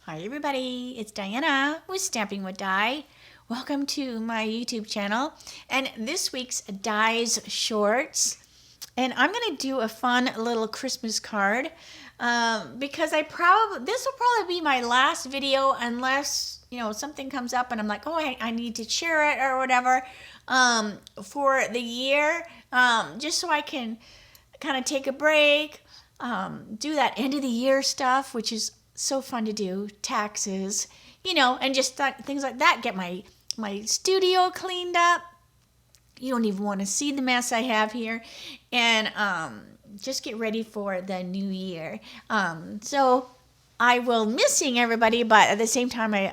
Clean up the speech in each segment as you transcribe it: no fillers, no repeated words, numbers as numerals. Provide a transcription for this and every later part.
Hi everybody, it's Diana with Stamping with Die. Welcome to my YouTube channel and this week's Dies Shorts. And I'm going to do a fun little Christmas card because this will probably be my last video unless, something comes up and I'm like, oh, I need to share it or whatever for the year, just so I can kind of take a break, do that end of the year stuff, which is so fun to do, taxes, and just things like that. Get my studio cleaned up. You don't even want to see the mess I have here, and just get ready for the new year. So I will miss seeing everybody, but at the same time,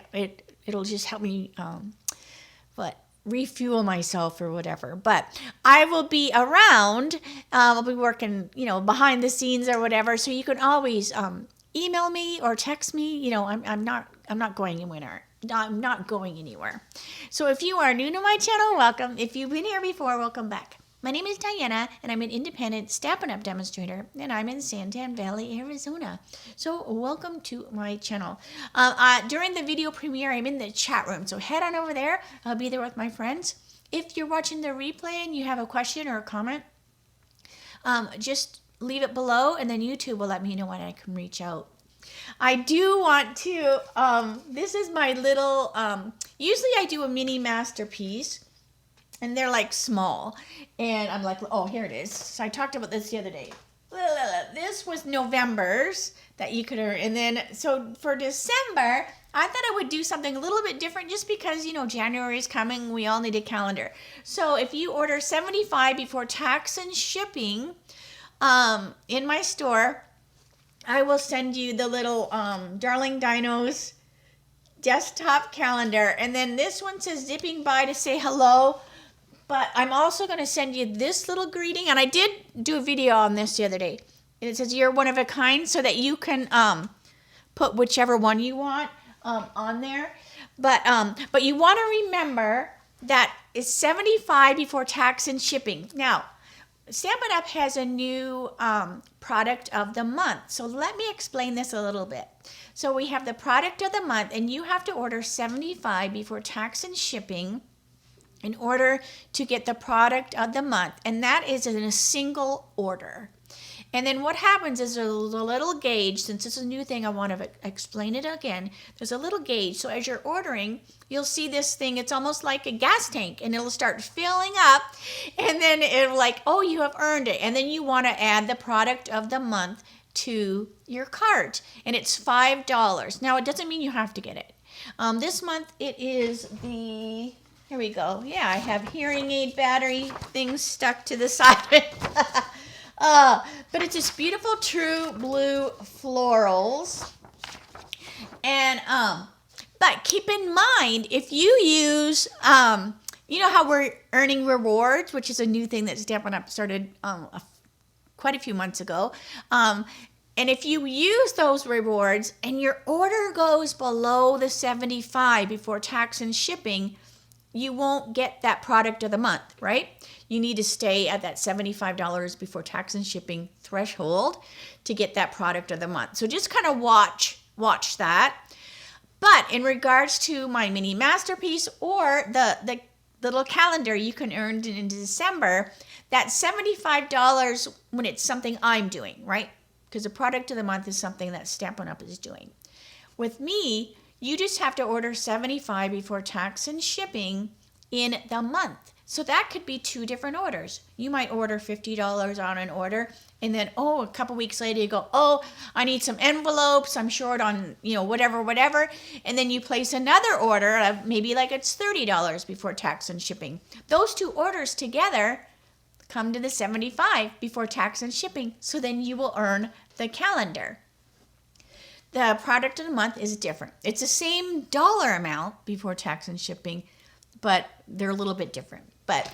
it'll just help me refuel myself or whatever. But I will be around. I'll be working, behind the scenes or whatever. So you can always email me or text me. I'm not going anywhere. I'm not going anywhere. So if you are new to my channel, welcome. If you've been here before, welcome back. My name is Diana, and I'm an independent Stampin' Up demonstrator, and I'm in Santan Valley, Arizona. So welcome to my channel. During the video premiere, I'm in the chat room, so head on over there. I'll be there with my friends. If you're watching the replay and you have a question or a comment, just leave it below, and then YouTube will let me know when I can reach out. I do want to, this is my little, usually I do a mini masterpiece, and they're like small, and I'm like, oh, here it is. So I talked about this the other day. This was November's that you could earn, and then, so for December, I thought I would do something a little bit different just because, January is coming, we all need a calendar. So if you order $75 before tax and shipping, in my store, I will send you the little Darling Dinos desktop calendar. And then this one says zipping by to say hello. But I'm also going to send you this little greeting. And I did do a video on this the other day. And it says you're one of a kind so that you can put whichever one you want on there. But you want to remember that it's $75 before tax and shipping. Now, Stampin' Up has a new product of the month. So let me explain this a little bit. So we have the product of the month, and you have to order $75 before tax and shipping in order to get the product of the month. And that is in a single order. And then what happens is there's a little gauge. Since it's a new thing, I want to explain it again. There's a little gauge. So as you're ordering, you'll see this thing. It's almost like a gas tank, and it'll start filling up. And then it'll like, oh, you have earned it. And then you want to add the product of the month to your cart. And it's $5. Now, it doesn't mean you have to get it. This month, it is the... Here we go. Yeah, I have hearing aid battery things stuck to the side. But it's this beautiful true blue florals. And, but keep in mind, if you use, you know how we're earning rewards, which is a new thing that Stampin' Up started quite a few months ago. And if you use those rewards and your order goes below the $75 before tax and shipping, you won't get that product of the month, right? You need to stay at that $75 before tax and shipping threshold to get that product of the month. So just kind of watch that. But in regards to my mini masterpiece or the little calendar you can earn in December, that $75 when it's something I'm doing, right? Because the product of the month is something that Stampin' Up is doing. With me, you just have to order $75 before tax and shipping in the month. So that could be two different orders. You might order $50 on an order, and then, a couple weeks later you go, I need some envelopes, I'm short on, whatever. And then you place another order of maybe like it's $30 before tax and shipping. Those two orders together come to the $75 before tax and shipping. So then you will earn the calendar. The product of the month is different. It's the same dollar amount before tax and shipping, but they're a little bit different. But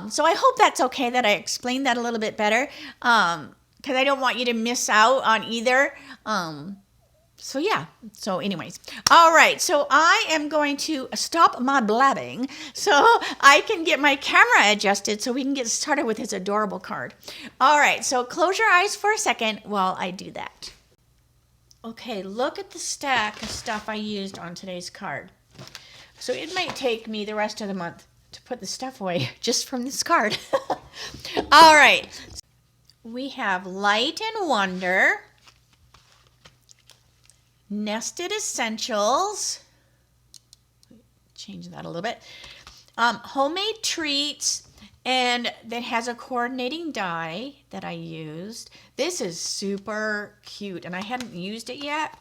so I hope that's okay that I explained that a little bit better, because I don't want you to miss out on either. So yeah. So anyways, all right. So I am going to stop my blabbing so I can get my camera adjusted so we can get started with this adorable card. All right. So close your eyes for a second while I do that. Okay, look at the stack of stuff I used on today's card. So it might take me the rest of the month to put the stuff away just from this card. All right. We have Light and Wonder, Nested Essentials, change that a little bit, Homemade Treats, and that has a coordinating die that I used. This is super cute, and I hadn't used it yet.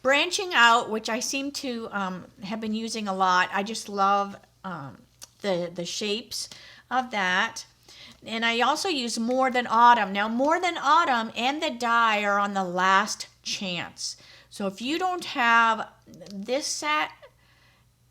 Branching Out, which I seem to have been using a lot. I just love the shapes of that. And I also use More Than Autumn. Now, More Than Autumn and the die are on the last chance. So if you don't have this set,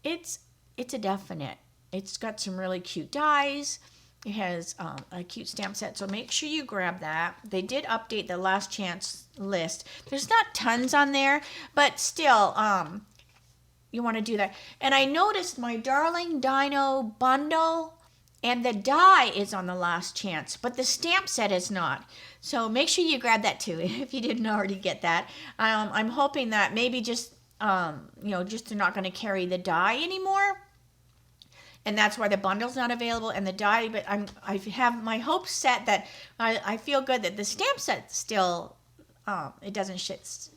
it's a definite. It's got some really cute dies. It has a cute stamp set, so make sure you grab that. They did update the last chance list. There's not tons on there, but still, you want to do that. And I noticed my Darling Dino bundle and the die is on the last chance, but the stamp set is not. So make sure you grab that too if you didn't already get that. I'm hoping that maybe just just they're not going to carry the die anymore, and that's why the bundle's not available and the die. But I have my hopes set that I feel good that the stamp set still it doesn't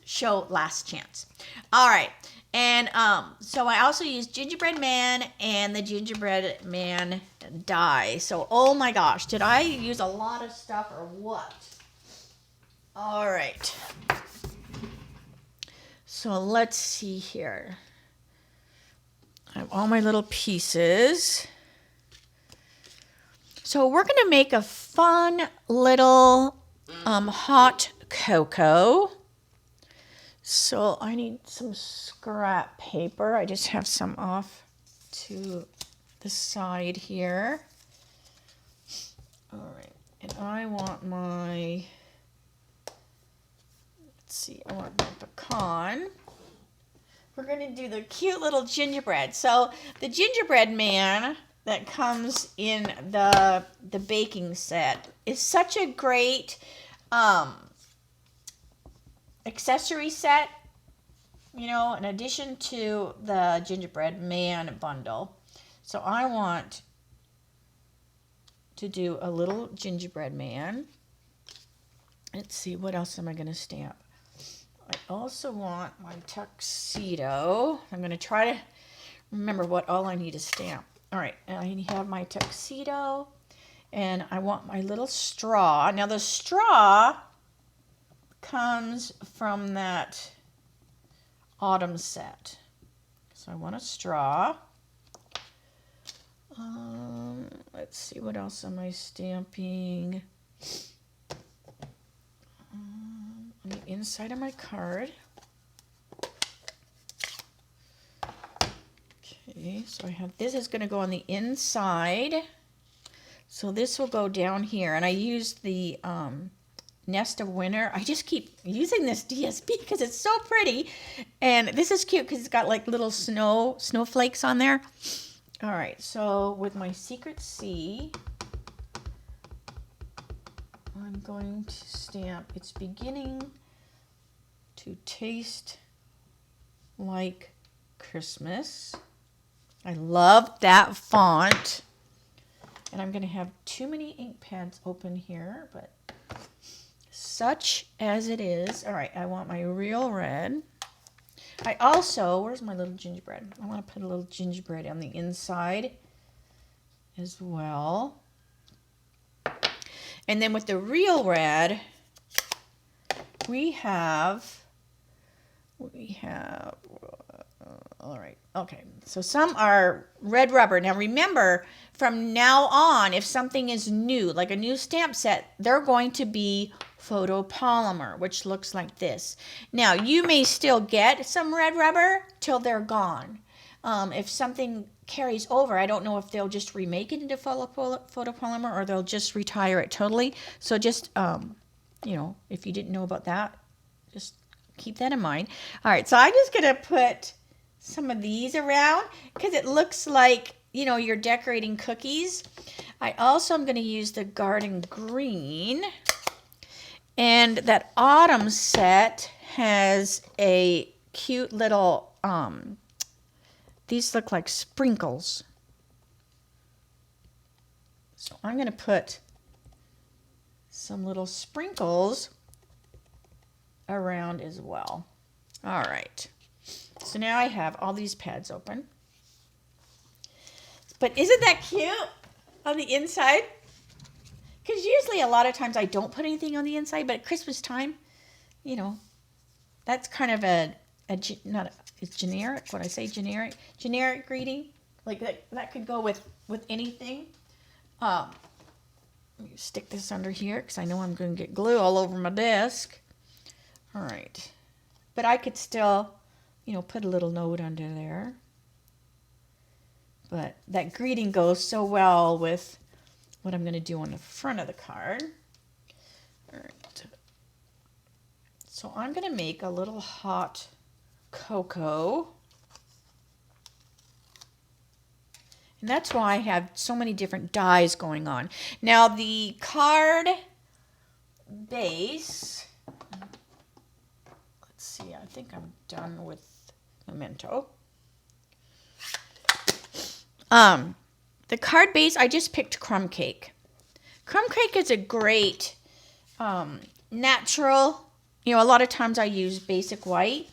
show last chance. All right. And so I also used Gingerbread Man and the Gingerbread Man die. So, oh my gosh, did I use a lot of stuff or what? All right. So let's see here. I have all my little pieces. So we're going to make a fun little hot cocoa. So I need some scrap paper. I just have some off to the side here. All right, and I want my, I want my pecan. We're going to do the cute little gingerbread. So the Gingerbread Man that comes in the baking set is such a great accessory set, in addition to the Gingerbread Man bundle. So I want to do a little Gingerbread Man. Let's see, what else am I going to stamp? I also want my tuxedo. I'm going to try to remember what all I need to stamp. All right, I have my tuxedo, and I want my little straw. Now the straw comes from that autumn set. So I want a straw. Let's see, what else am I stamping? On the inside of my card. Okay, so I have this is going to go on the inside. So this will go down here, and I used the Nest of Winter. I just keep using this DSP because it's so pretty, and this is cute because it's got like little snowflakes on there. All right, so with my Secret C, I'm going to stamp It's Beginning to Taste Like Christmas. I love that font, and I'm going to have too many ink pads open here, but such as it is. All right, I want my real red. I also, where's my little gingerbread? I want to put a little gingerbread on the inside as well. And then with the real red, we have, all right, okay. So some are red rubber. Now remember, from now on, if something is new, like a new stamp set, they're going to be photopolymer, which looks like this. Now, you may still get some red rubber till they're gone. If something carries over, I don't know if they'll just remake it into photopolymer or they'll just retire it totally. So just, if you didn't know about that, just keep that in mind. All right, so I'm just going to put some of these around because it looks like, you're decorating cookies. I also am going to use the Garden Green. And that autumn set has a cute little, these look like sprinkles. So I'm going to put some little sprinkles around as well. All right. So now I have all these pads open. But isn't that cute on the inside? Because usually a lot of times I don't put anything on the inside, but at Christmas time, you know, that's kind of it's generic. What I say, generic greeting. Like that could go with anything. Let me stick this under here because I know I'm going to get glue all over my desk. All right. But I could still, you know, put a little note under there. But that greeting goes so well with what I'm going to do on the front of the card. All right. So I'm going to make a little hot cocoa. And that's why I have so many different dyes going on. Now the card base, let's see, I think I'm done with Memento. The card base, I just picked crumb cake. Crumb cake is a great natural, you know, a lot of times I use basic white,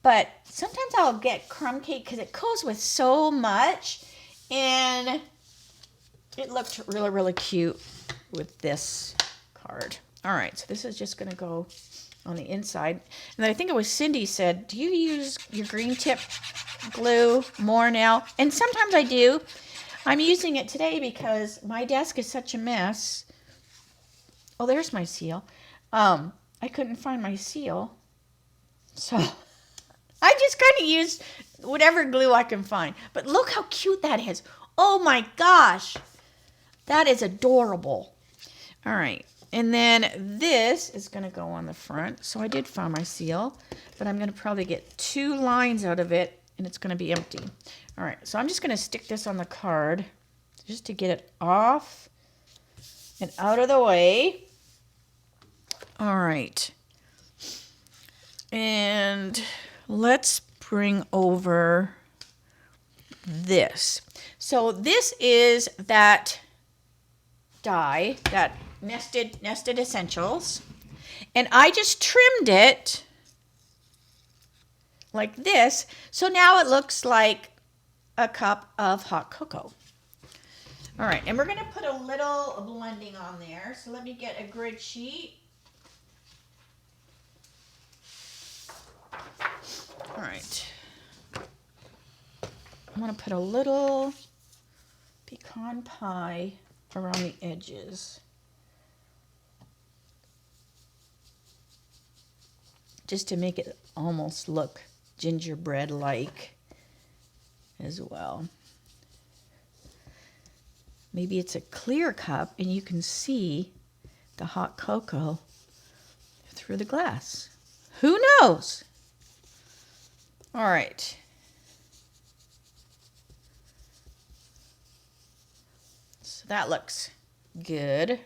but sometimes I'll get crumb cake because it goes with so much, and it looked really, really cute with this card. All right, so this is just going to go on the inside. And I think it was Cindy said, do you use your green tip glue more now? And sometimes I do. I'm using it today because my desk is such a mess. Oh, there's my seal. I couldn't find my seal. So I just kind of use whatever glue I can find. But look how cute that is. Oh my gosh. That is adorable. All right. And then this is going to go on the front. So I did find my seal, but I'm going to probably get 2 lines out of it, and it's going to be empty. All right, so I'm just going to stick this on the card just to get it off and out of the way. All right. And let's bring over this. So this is that die, that nested essentials, and I just trimmed it like this, so now it looks like a cup of hot cocoa. All right, and we're going to put a little blending on there, so let me get a grid sheet. All right, I'm going to put a little pecan pie around the edges, just to make it almost look gingerbread-like as well. Maybe it's a clear cup and you can see the hot cocoa through the glass. Who knows? All right. So that looks good.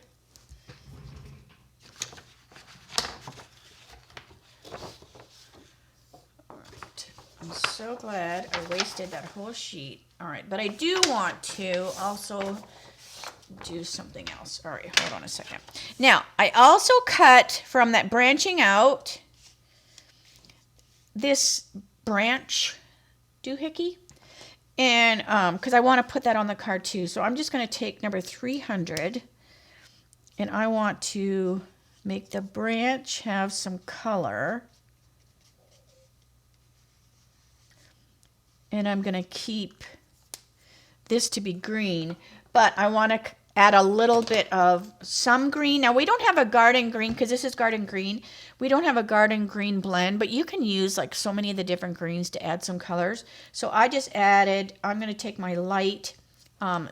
I'm so glad I wasted that whole sheet. All right, but I do want to also do something else. All right, hold on a second. Now, I also cut from that branching out this branch doohickey, and because I want to put that on the card too. So I'm just going to take number 300, and I want to make the branch have some color. And I'm going to keep this to be green, but I want to add a little bit of some green. Now, we don't have a garden green because this is garden green. We don't have a garden green blend, but you can use like so many of the different greens to add some colors. So I just added, I'm going to take my light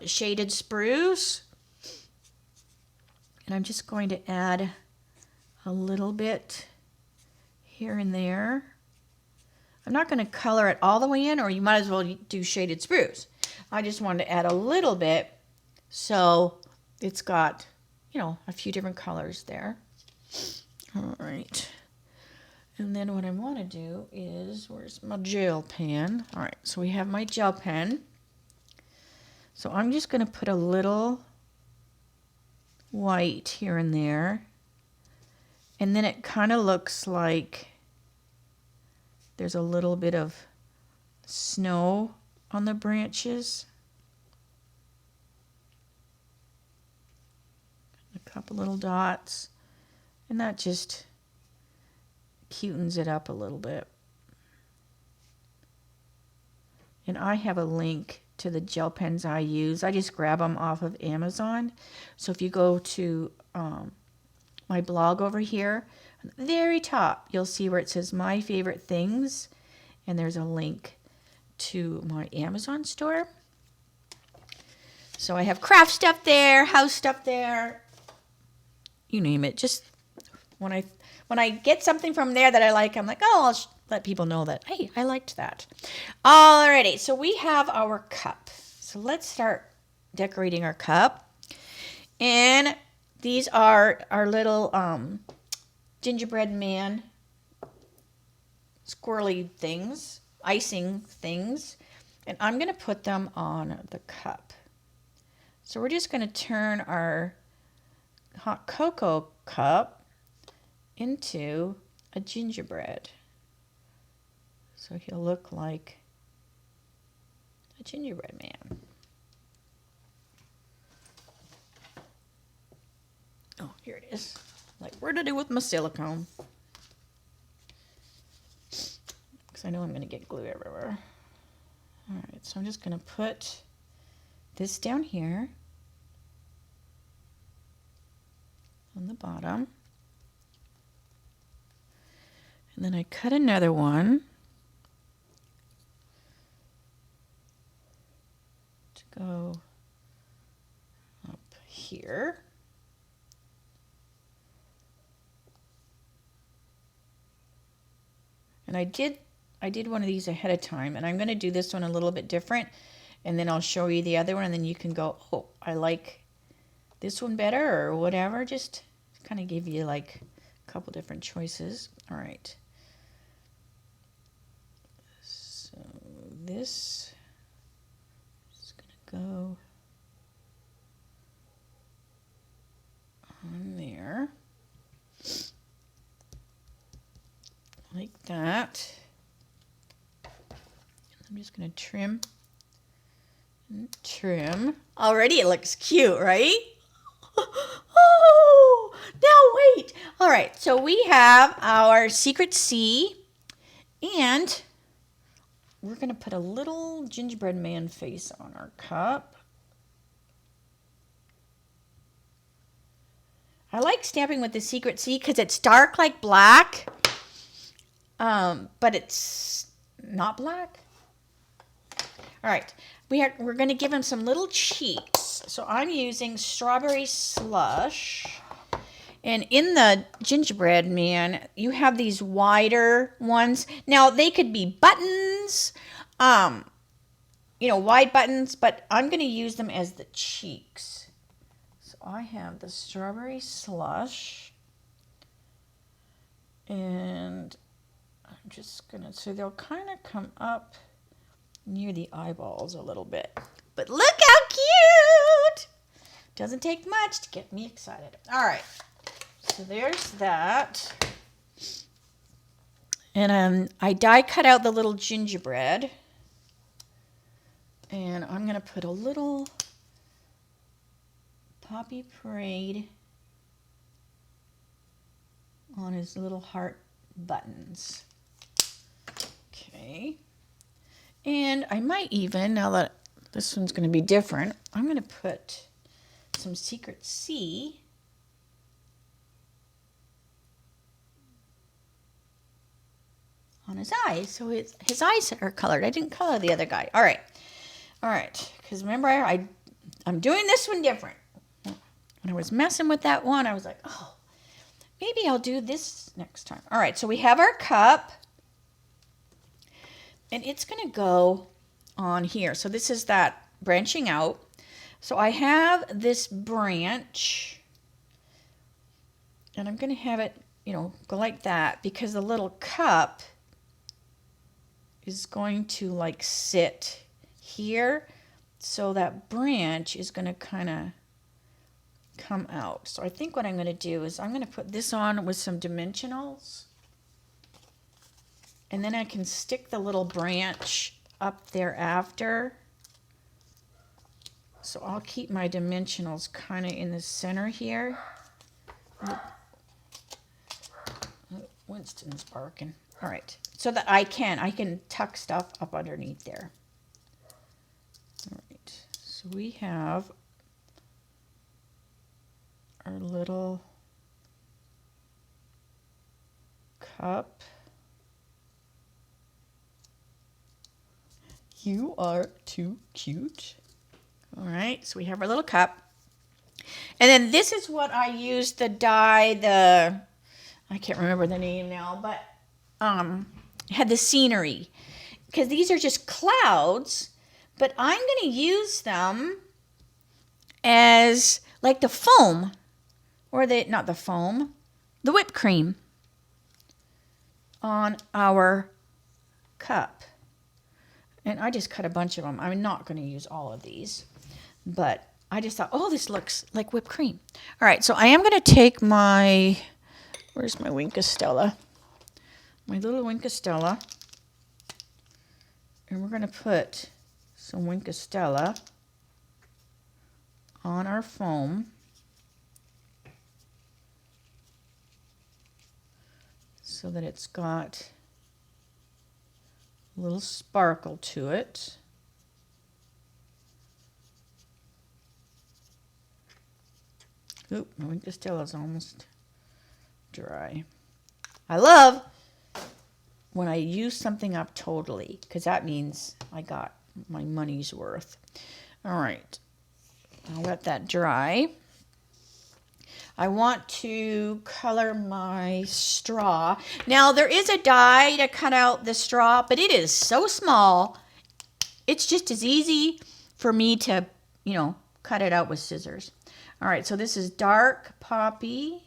shaded spruce, and I'm just going to add a little bit here and there. I'm not going to color it all the way in, or you might as well do shaded spruce. I just wanted to add a little bit so it's got, you know, a few different colors there. All right. And then what I want to do is, where's my gel pen? All right, so we have my gel pen. So I'm just going to put a little white here and there. And then it kind of looks like there's a little bit of snow on the branches. A couple little dots. And that just cutens it up a little bit. And I have a link to the gel pens I use. I just grab them off of Amazon. So if you go to my blog over here, at the very top, you'll see where it says My Favorite Things. And there's a link to my Amazon store. So I have craft stuff there, house stuff there, you name it. Just when I get something from there that I like, I'm like, oh, I'll let people know that, hey, I liked that. Alrighty, so we have our cup. So let's start decorating our cup. And these are our little gingerbread man squirrely things, icing things. And I'm going to put them on the cup. So we're just going to turn our hot cocoa cup into a gingerbread. So he'll look like a gingerbread man. Oh, here it is. Like, where to do with my silicone? Because I know I'm going to get glue everywhere. All right, so I'm just going to put this down here on the bottom. And then I cut another one to go up here. And I did one of these ahead of time, and I'm going to do this one a little bit different, and then I'll show you the other one, and then you can go, oh, I like this one better or whatever. Just kind of give you like a couple different choices. All right. So this is going to go on there like that. I'm just going to trim and trim. Already it looks cute, right? Oh, now wait. All right, so we have our secret C, and we're going to put a little gingerbread man face on our cup. I like stamping with the secret C because it's dark like black, but it's not black. All right, we're going to give him some little cheeks. So I'm using strawberry slush. And in the gingerbread man, you have these wider ones. Now, they could be buttons, wide buttons, but I'm going to use them as the cheeks. So I have the strawberry slush. And I'm just going to, so they'll kind of come up near the eyeballs a little bit. But look how cute! Doesn't take much to get me excited. All right, so there's that. And I die cut out the little gingerbread. And I'm going to put a little poppy parade on his little heart buttons. Okay. And I might even, now that this one's going to be different, I'm going to put some secret C on his eyes. So his eyes are colored. I didn't color the other guy. All right. Because remember, I'm doing this one different. When I was messing with that one, I was like, oh, maybe I'll do this next time. All right. So we have our cup. And it's going to go on here. So this is that branching out. So I have this branch. And I'm going to have it you know, go like that, because the little cup is going to like sit here. So that branch is going to kind of come out. So I think what I'm going to do is I'm going to put this on with some dimensionals. And then I can stick the little branch up there after. So I'll keep my dimensionals kind of in the center here. Winston's barking. All right, so that I can tuck stuff up underneath there. All right, so we have our little cup. You are too cute. All right, so we have our little cup. And then this is what I used the die, I can't remember the name now, but had the scenery. Because these are just clouds, but I'm going to use them as like the foam, or not the foam, the whipped cream on our cup. And I just cut a bunch of them. I'm not going to use all of these, but I just thought, oh, this looks like whipped cream. All right, so I am going to take my, where's my Wink Stella? My little Wink Stella. And we're going to put some Wink Stella on our foam. So that it's got a little sparkle to it. Oop, my Wink Stella is almost dry. I love when I use something up totally, because that means I got my money's worth. All right, I'll let that dry. I want to color my straw. Now, there is a die to cut out the straw, but it is so small. It's just as easy for me to, you know, cut it out with scissors. All right, so this is dark poppy.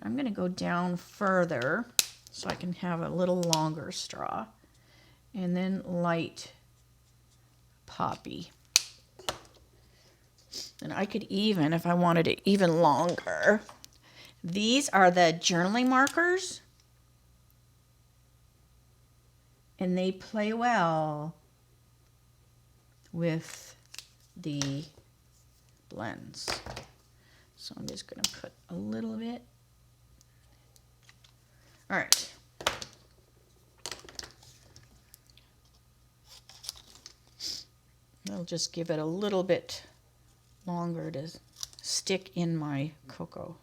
I'm going to go down further so I can have a little longer straw. And then light poppy. And I could even, if I wanted it even longer, these are the journaling markers. And they play well with the blends. So I'm just going to put a little bit. All right. I'll just give it a little bit longer to stick in my cocoa.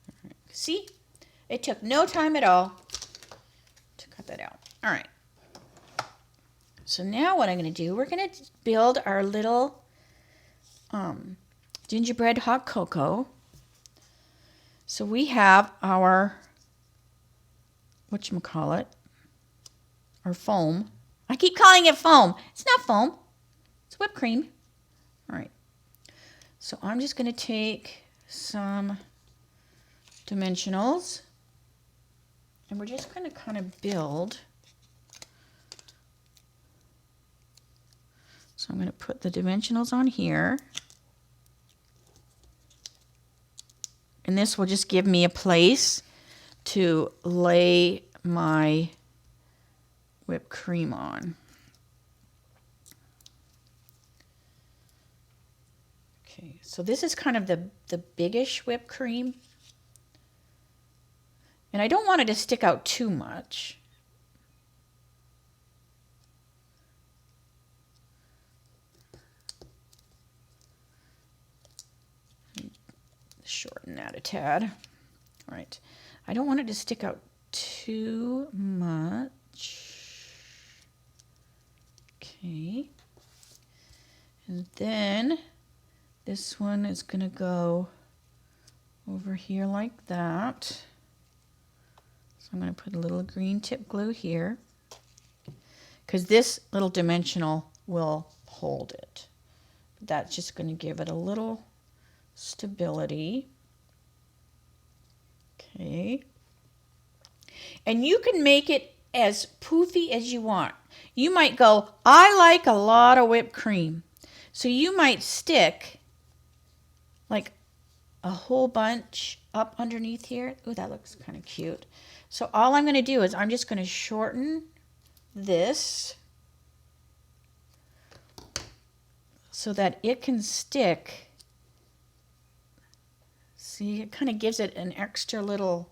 All right. See, it took no time at all to cut that out. All right. So now what I'm going to do, we're going to build our little gingerbread hot cocoa. So we have our, whatchamacallit, our foam. I keep calling it foam. It's not foam. It's whipped cream. All right. So I'm just going to take some dimensionals. And we're just going to kind of build. So I'm going to put the dimensionals on here. And this will just give me a place to lay my whipped cream on. Okay, so this is kind of the biggish whipped cream. And I don't want it to stick out too much. Shorten that a tad. All right. I don't want it to stick out too much. Okay. And then this one is going to go over here like that. So I'm going to put a little green tip glue here, because this little dimensional will hold it. That's just going to give it a little stability. Okay. And you can make it as poofy as you want. You might go, I like a lot of whipped cream. So you might stick like a whole bunch up underneath here. Oh, that looks kind of cute. So all I'm going to do is I'm just going to shorten this so that it can stick. See, it kind of gives it an extra little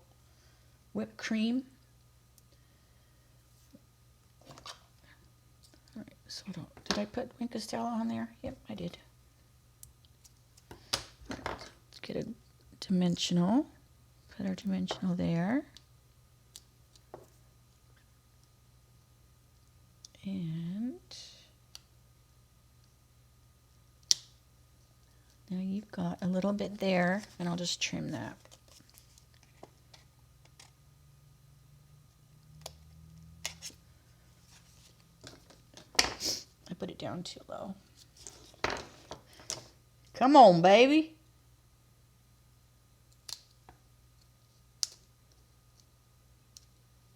whipped cream. All right, so did I put Wink Costello on there? Yep, I did. All right, let's get a dimensional. Put our dimensional there. And now you've got a little bit there, and I'll just trim that. I put it down too low. Come on, baby.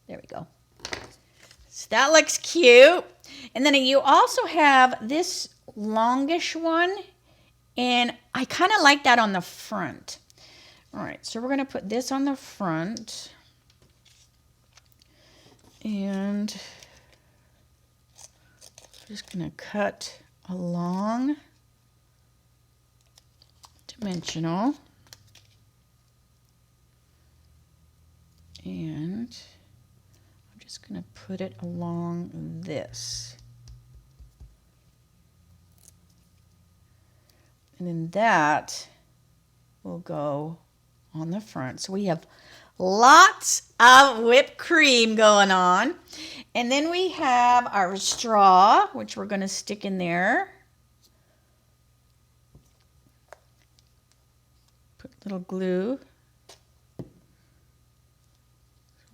There we go. So that looks cute. And then you also have this longish one, and I kind of like that on the front. All right, so we're going to put this on the front. And I'm just going to cut along dimensional. And I'm just going to put it along this. And then that will go on the front. So we have lots of whipped cream going on. And then we have our straw, which we're going to stick in there. Put a little glue.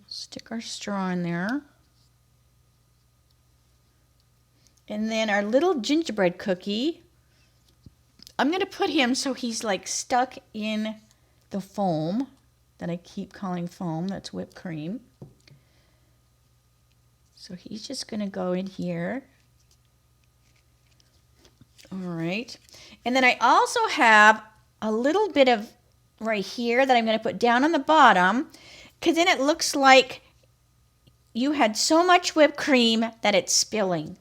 Stick our straw in there. And then our little gingerbread cookie. I'm going to put him so he's like stuck in the foam that I keep calling foam. That's whipped cream. So he's just going to go in here. All right. And then I also have a little bit of right here that I'm going to put down on the bottom, because then it looks like you had so much whipped cream that it's spilling.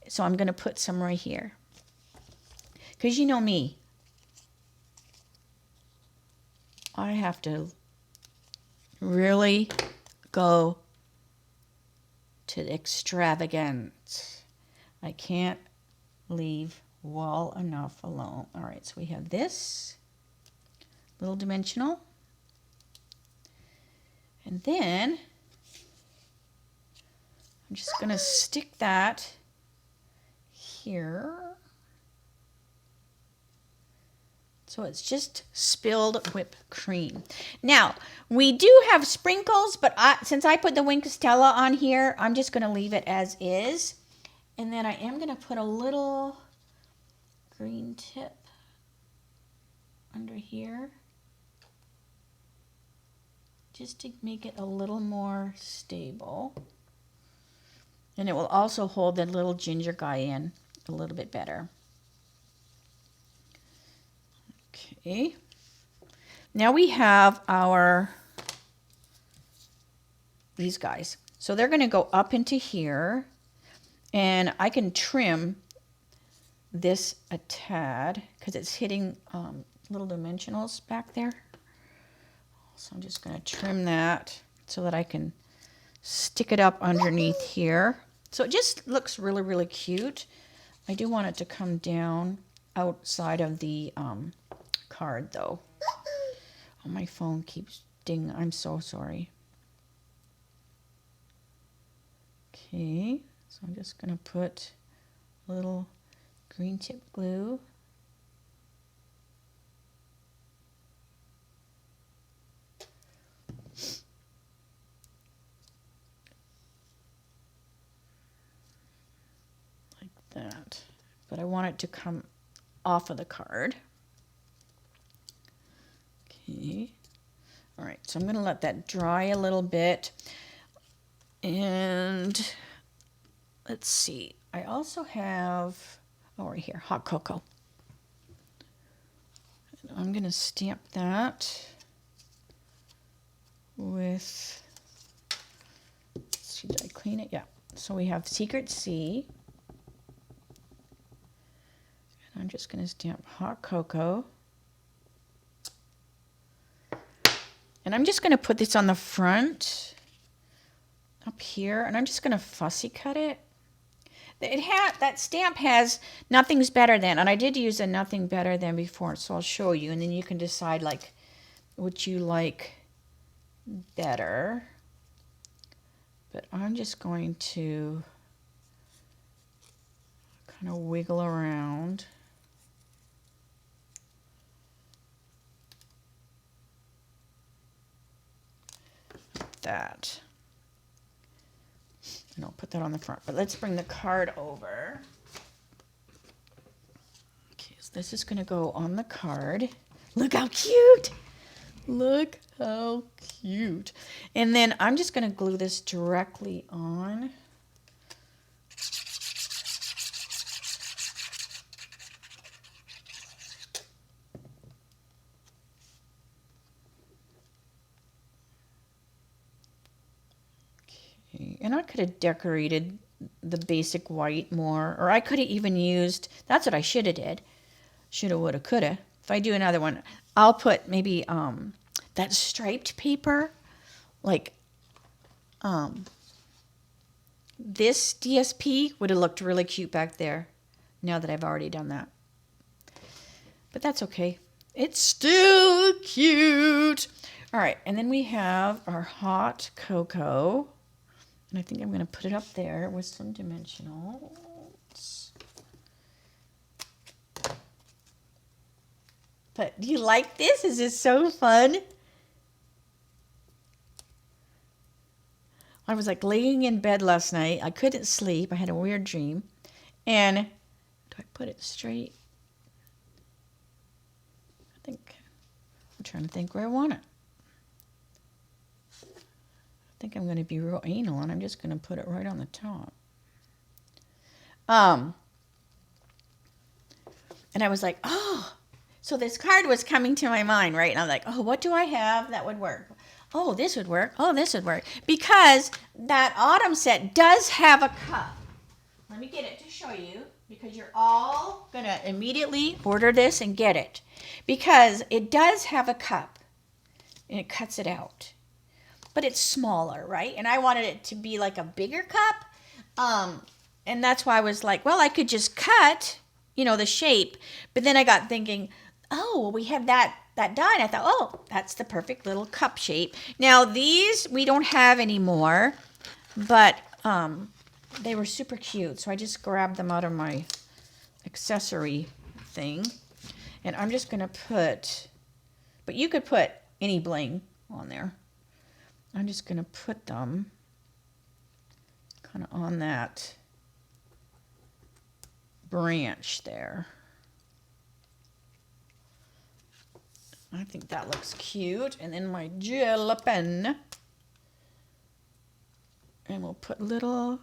So I'm going to put some right here. Because you know me, I have to really go to the extravagant. I can't leave well enough alone. All right, so we have this little dimensional. And then I'm just going to stick that here. So it's just spilled whipped cream. Now, we do have sprinkles, but since I put the Wink Costello on here, I'm just going to leave it as is. And then I am going to put a little green tip under here, just to make it a little more stable. And it will also hold that little ginger guy in a little bit better. Okay, now we have these guys. So they're going to go up into here, and I can trim this a tad because it's hitting little dimensionals back there. So I'm just going to trim that so that I can stick it up underneath here. So it just looks really, really cute. I do want it to come down outside of the card though. Oh, my phone keeps dinging. I'm so sorry. Okay, so I'm just going to put a little green tip glue. Like that. but I want it to come off of the card. Okay. All right, so I'm going to let that dry a little bit. And let's see. I also have, oh, right here, hot cocoa. And I'm going to stamp that with, let's see, did I clean it? Yeah. So we have Secret C. And I'm just going to stamp hot cocoa. And I'm just going to put this on the front up here, and I'm just going to fussy cut it. That stamp has nothing's better than, and I did use a nothing better than before, so I'll show you, and then you can decide like what you like better. But I'm just going to kind of wiggle around. Like that. And I'll put that on the front. But let's bring the card over. Okay, so this is going to go on the card. Look how cute! Look how cute. And then I'm just going to glue this directly on. Okay, and I could have decorated the basic white more, or I could have even used, that's what I should have did. Shoulda, woulda, coulda. If I do another one, I'll put maybe that striped paper, like this DSP would have looked really cute back there, now that I've already done that. But that's okay. It's still cute. All right, and then we have our hot cocoa. And I think I'm going to put it up there with some dimensionals. But do you like this? Is this so fun? I was like laying in bed last night. I couldn't sleep. I had a weird dream. And do I put it straight? I'm trying to think where I want it. I think I'm going to be real anal, and I'm just going to put it right on the top. And I was like, oh, so this card was coming to my mind, right? And I'm like, oh, what do I have that would work? Oh, this would work. Oh, this would work. Because that autumn set does have a cup. Let me get it to show you, because you're all going to immediately order this and get it. Because it does have a cup, and it cuts it out. But it's smaller, right? And I wanted it to be like a bigger cup. And that's why I was like, well, I could just cut, the shape. But then I got thinking, oh, well, we have that die. And I thought, oh, that's the perfect little cup shape. Now, these we don't have anymore. But they were super cute. So I just grabbed them out of my accessory thing. And I'm just going to put, but you could put any bling on there. I'm just going to put them kind of on that branch there. I think that looks cute. And then my gel pen. And we'll put little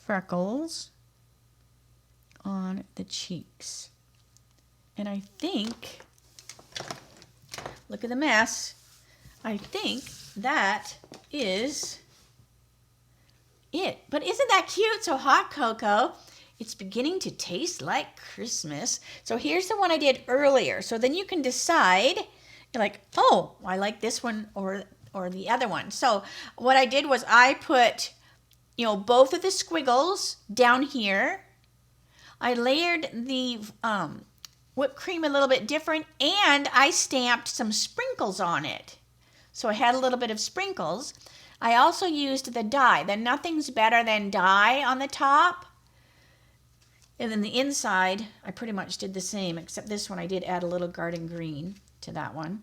freckles on the cheeks. And I think, look at the mess. I think that is it. But isn't that cute? So hot cocoa, it's beginning to taste like Christmas. So here's the one I did earlier. So then you can decide, you're like, oh, I like this one or the other one. So what I did was I put, both of the squiggles down here. I layered the whipped cream a little bit different, and I stamped some sprinkles on it. So I had a little bit of sprinkles. I also used the die, the Nothing's Better Than die on the top. And then the inside, I pretty much did the same, except this one I did add a little garden green to that one.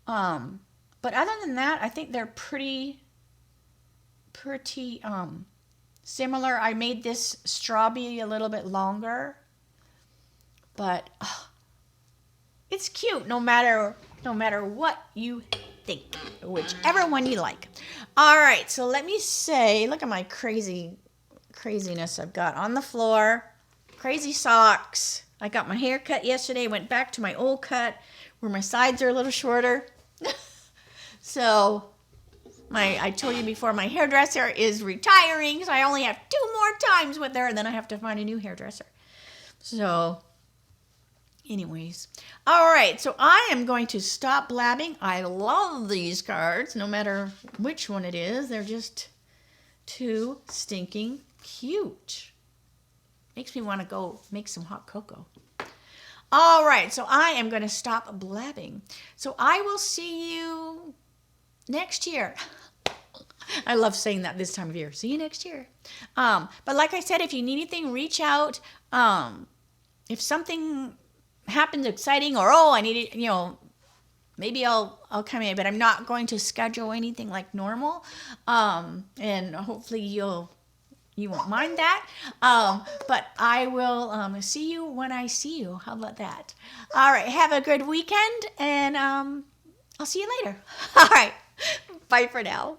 But other than that, I think they're pretty similar. I made this strawberry a little bit longer, but it's cute no matter what you think, whichever one you like. All right, so let me say, look at my craziness I've got on the floor. Crazy socks. I got my hair cut yesterday, went back to my old cut where my sides are a little shorter. So I told you before, my hairdresser is retiring, so I only have 2 more times with her, and then I have to find a new hairdresser. So anyways, all right, so I am going to stop blabbing. I love these cards, no matter which one it is. They're just too stinking cute. Makes me want to go make some hot cocoa. All right, so I am going to stop blabbing. So I will see you next year. I love saying that this time of year. See you next year. But like I said, if you need anything, reach out. If something happens exciting, or I need it, maybe I'll come in, but I'm not going to schedule anything like normal. And hopefully you won't mind that. But I will see you when I see you. How about that? All right. Have a good weekend, and I'll see you later. All right. Bye for now.